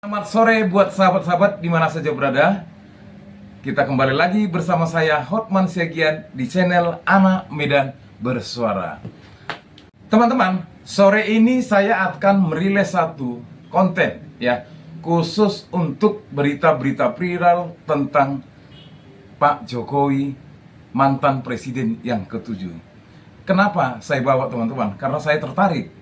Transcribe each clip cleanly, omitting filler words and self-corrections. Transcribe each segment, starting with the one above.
Selamat sore buat sahabat-sahabat di mana saja berada. Kita kembali lagi bersama saya Hotman Siagian di channel Anak Medan Bersuara. Teman-teman, sore ini saya akan merilis satu konten ya, khusus untuk berita-berita viral tentang Pak Jokowi, mantan presiden yang ke-7. Kenapa saya bawa teman-teman? Karena saya tertarik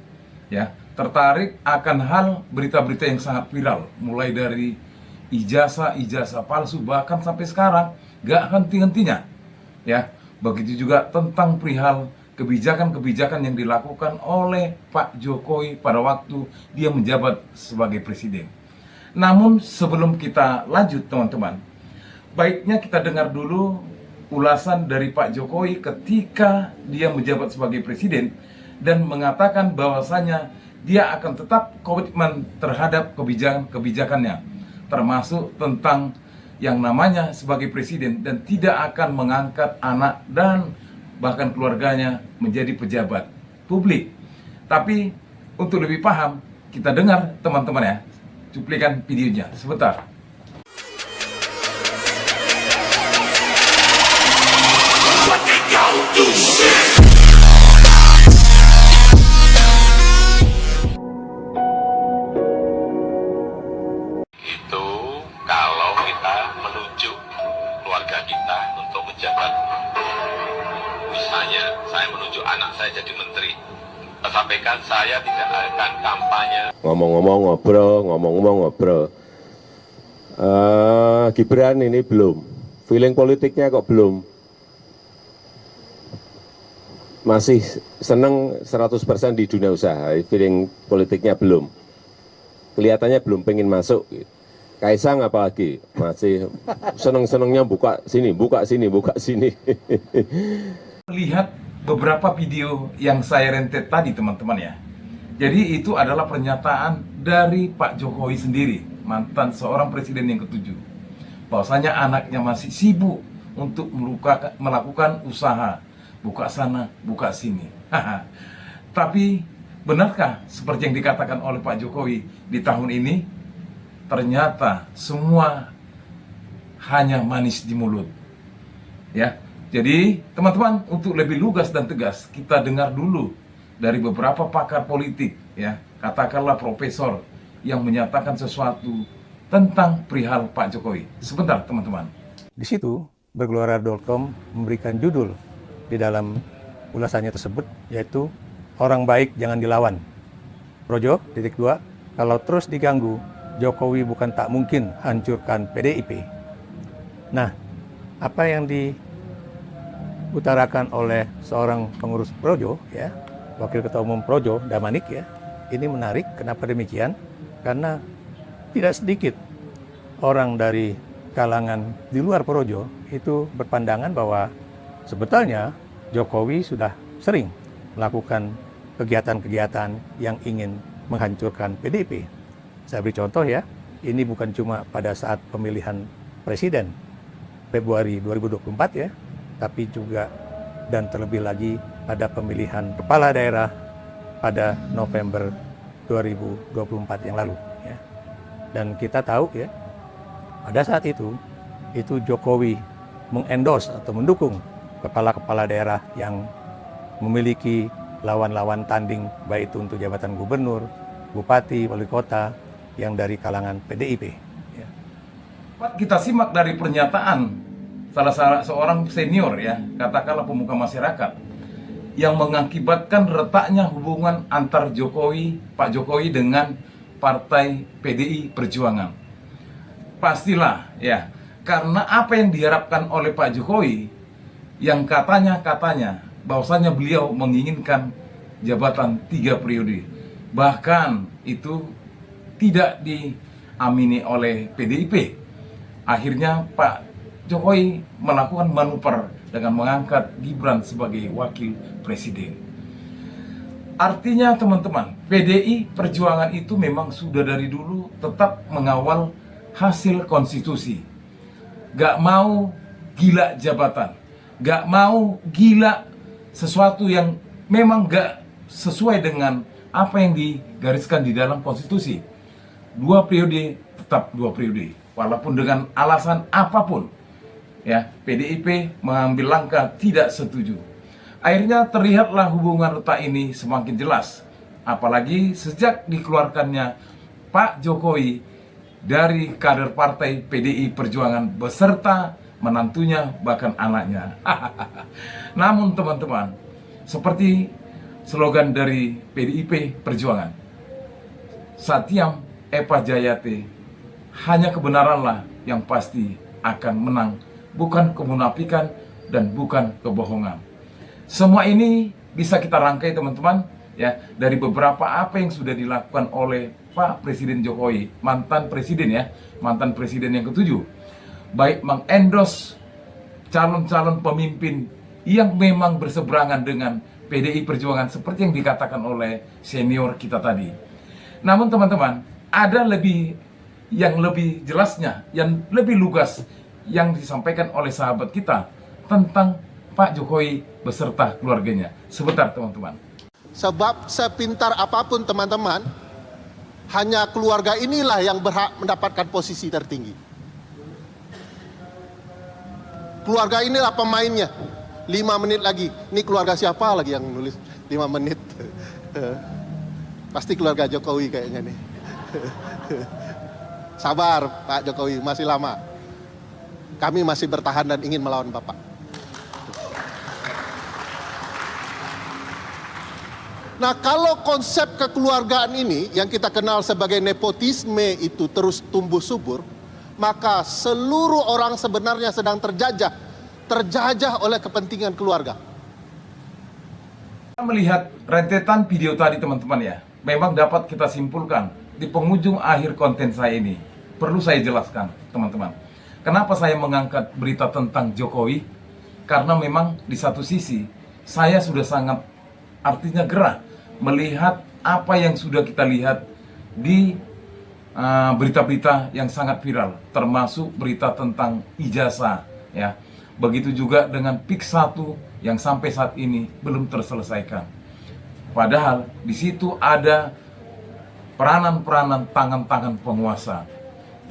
ya, tertarik akan hal berita-berita yang sangat viral, mulai dari ijazah palsu, bahkan sampai sekarang gak henti-hentinya ya. Begitu juga tentang perihal kebijakan-kebijakan yang dilakukan oleh Pak Jokowi pada waktu dia menjabat sebagai presiden. Namun sebelum kita lanjut teman-teman, baiknya kita dengar dulu ulasan dari Pak Jokowi ketika dia menjabat sebagai presiden dan mengatakan bahwasanya dia akan tetap komitmen terhadap kebijakan-kebijakannya, termasuk tentang yang namanya sebagai presiden, dan tidak akan mengangkat anak dan bahkan keluarganya menjadi pejabat publik. Tapi untuk lebih paham, kita dengar teman-teman ya, cuplikan videonya sebentar. Itu kalau kita menunjuk keluarga kita untuk menjabat. Misalnya saya menunjuk anak saya jadi menteri, saya sampaikan saya tidak akan kampanye. Ngomong-ngomong ngobrol. Gibran ini belum, feeling politiknya kok belum. Masih seneng 100% di dunia usaha, feeling politiknya belum. Kelihatannya belum pengen masuk. Kaisang apalagi masih seneng-senengnya buka sini. Lihat beberapa video yang saya rentet tadi teman-teman ya. Jadi itu adalah pernyataan dari Pak Jokowi sendiri, mantan seorang presiden yang ke-7, bahwasanya anaknya masih sibuk untuk melakukan usaha, buka sana, buka sini. Tapi benarkah seperti yang dikatakan oleh Pak Jokowi di tahun ini? Ternyata semua hanya manis di mulut ya. Jadi teman-teman, untuk lebih lugas dan tegas, kita dengar dulu dari beberapa pakar politik ya, katakanlah profesor, yang menyatakan sesuatu tentang perihal Pak Jokowi. Sebentar teman-teman. Di situ bergelora.com memberikan judul di dalam ulasannya tersebut, yaitu orang baik jangan dilawan. Projo, titik 2, kalau terus diganggu, Jokowi bukan tak mungkin hancurkan PDIP. Nah, apa yang diutarakan oleh seorang pengurus Projo, ya, Wakil Ketua Umum Projo, Damanik, ya, ini menarik. Kenapa demikian? Karena tidak sedikit orang dari kalangan di luar Projo itu berpandangan bahwa sebetulnya Jokowi sudah sering melakukan kegiatan-kegiatan yang ingin menghancurkan PDIP. Saya beri contoh ya, ini bukan cuma pada saat pemilihan presiden Februari 2024 ya, tapi juga dan terlebih lagi pada pemilihan kepala daerah pada November 2024 yang lalu ya. Dan kita tahu ya, pada saat itu Jokowi mengendorse atau mendukung kepala-kepala daerah yang memiliki lawan-lawan tanding, baik itu untuk jabatan gubernur, bupati, wali kota yang dari kalangan PDIP. Ya. Kita simak dari pernyataan salah seorang senior ya, katakanlah pemuka masyarakat, yang mengakibatkan retaknya hubungan antar Pak Jokowi dengan partai PDI Perjuangan. Pastilah ya, karena apa yang diharapkan oleh Pak Jokowi, yang katanya bahwasanya beliau menginginkan jabatan 3 periode. Bahkan itu tidak diamini oleh PDIP. Akhirnya Pak Jokowi melakukan manuver dengan mengangkat Gibran sebagai wakil presiden. Artinya teman-teman, PDI Perjuangan itu memang sudah dari dulu tetap mengawal hasil konstitusi. Gak mau gila jabatan, gak mau gila sesuatu yang memang gak sesuai dengan apa yang digariskan di dalam konstitusi. 2 periode tetap 2 periode. Walaupun dengan alasan apapun, ya, PDIP mengambil langkah tidak setuju. Akhirnya terlihatlah hubungan retak ini semakin jelas. Apalagi sejak dikeluarkannya Pak Jokowi dari kader partai PDI Perjuangan beserta menantunya bahkan anaknya. Namun teman-teman, seperti slogan dari PDIP Perjuangan, Satyam Eva Jayate, hanya kebenaranlah yang pasti akan menang, bukan kemunafikan dan bukan kebohongan. Semua ini bisa kita rangkai teman-teman, ya, dari beberapa apa yang sudah dilakukan oleh Pak Presiden Jokowi, mantan presiden ya, mantan presiden yang ketujuh, baik mengendorse calon-calon pemimpin yang memang berseberangan dengan PDI Perjuangan seperti yang dikatakan oleh senior kita tadi. Namun teman-teman, ada yang lebih jelasnya, yang lebih lugas yang disampaikan oleh sahabat kita tentang Pak Jokowi beserta keluarganya. Sebentar teman-teman. Sebab sepintar apapun teman-teman, hanya keluarga inilah yang berhak mendapatkan posisi tertinggi. Keluarga inilah pemainnya. 5 menit lagi. Ini keluarga siapa lagi yang nulis 5 menit? Pasti keluarga Jokowi kayaknya nih. Sabar Pak Jokowi, masih lama. Kami masih bertahan dan ingin melawan Bapak. Nah, kalau konsep kekeluargaan ini yang kita kenal sebagai nepotisme itu terus tumbuh subur, maka seluruh orang sebenarnya sedang terjajah oleh kepentingan keluarga. Melihat rentetan video tadi teman-teman ya, memang dapat kita simpulkan di penghujung akhir konten saya ini. Perlu saya jelaskan teman-teman, kenapa saya mengangkat berita tentang Jokowi? Karena memang di satu sisi saya sudah sangat artinya gerah melihat apa yang sudah kita lihat di berita-berita yang sangat viral, termasuk berita tentang ijazah ya. Begitu juga dengan PIK 1 yang sampai saat ini belum terselesaikan. Padahal di situ ada peranan-peranan tangan-tangan penguasa.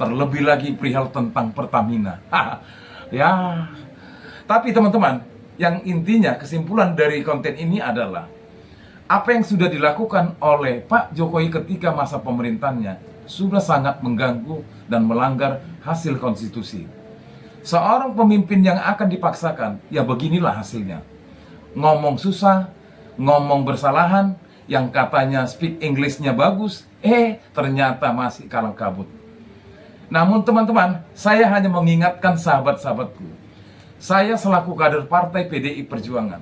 Terlebih lagi perihal tentang Pertamina. Ya. Tapi teman-teman, yang intinya kesimpulan dari konten ini adalah apa yang sudah dilakukan oleh Pak Jokowi ketika masa pemerintahnya sudah sangat mengganggu dan melanggar hasil konstitusi. Seorang pemimpin yang akan dipaksakan, ya beginilah hasilnya. Ngomong susah, ngomong bersalahan, yang katanya speak English-nya bagus, ternyata masih kalang kabut. Namun teman-teman, saya hanya mengingatkan sahabat-sahabatku. Saya selaku kader partai PDI Perjuangan,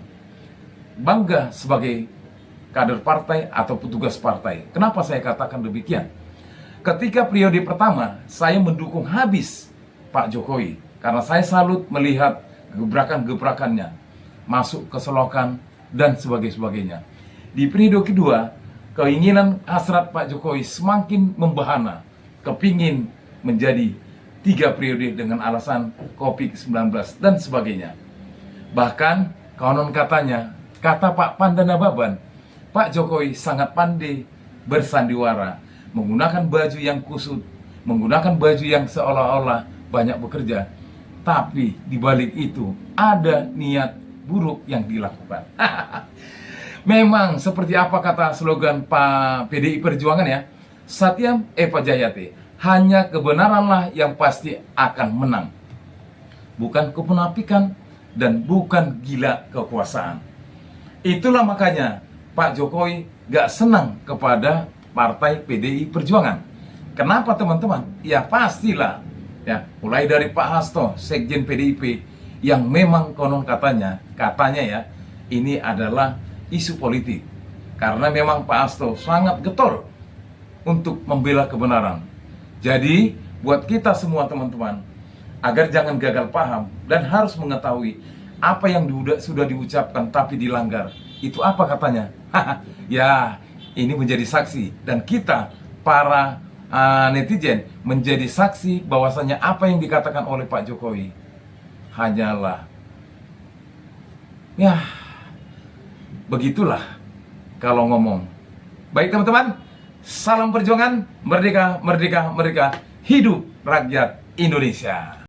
bangga sebagai kader partai atau petugas partai. Kenapa saya katakan demikian? Ketika periode pertama, saya mendukung habis Pak Jokowi. Karena saya salut melihat gebrakan-gebrakannya, masuk ke selokan, dan sebagainya. Di periode kedua, keinginan hasrat Pak Jokowi semakin membahana, kepingin menjadi 3 periode dengan alasan COVID-19 dan sebagainya. Bahkan, konon katanya, kata Pak Pandana Baban, Pak Jokowi sangat pandai bersandiwara, menggunakan baju yang kusut, menggunakan baju yang seolah-olah banyak bekerja, tapi di balik itu ada niat buruk yang dilakukan. Memang seperti apa kata slogan Pak PDI Perjuangan ya, Satyam Eva Jayate, hanya kebenaranlah yang pasti akan menang, bukan kemunafikan dan bukan gila kekuasaan. Itulah makanya Pak Jokowi gak senang kepada partai PDI Perjuangan. Kenapa teman-teman? Ya pastilah ya, mulai dari Pak Hasto, Sekjen PDIP, yang memang konon katanya ya, ini adalah isu politik. Karena memang Pak Hasto sangat getol untuk membela kebenaran. Jadi, buat kita semua teman-teman, agar jangan gagal paham dan harus mengetahui apa yang sudah diucapkan tapi dilanggar. Itu apa katanya? Ya, ini menjadi saksi. Dan kita, para netizen, menjadi saksi bahwasanya apa yang dikatakan oleh Pak Jokowi hanyalah, ya, begitulah kalau ngomong. Baik teman-teman, salam perjuangan, merdeka, merdeka, merdeka. Hidup rakyat Indonesia.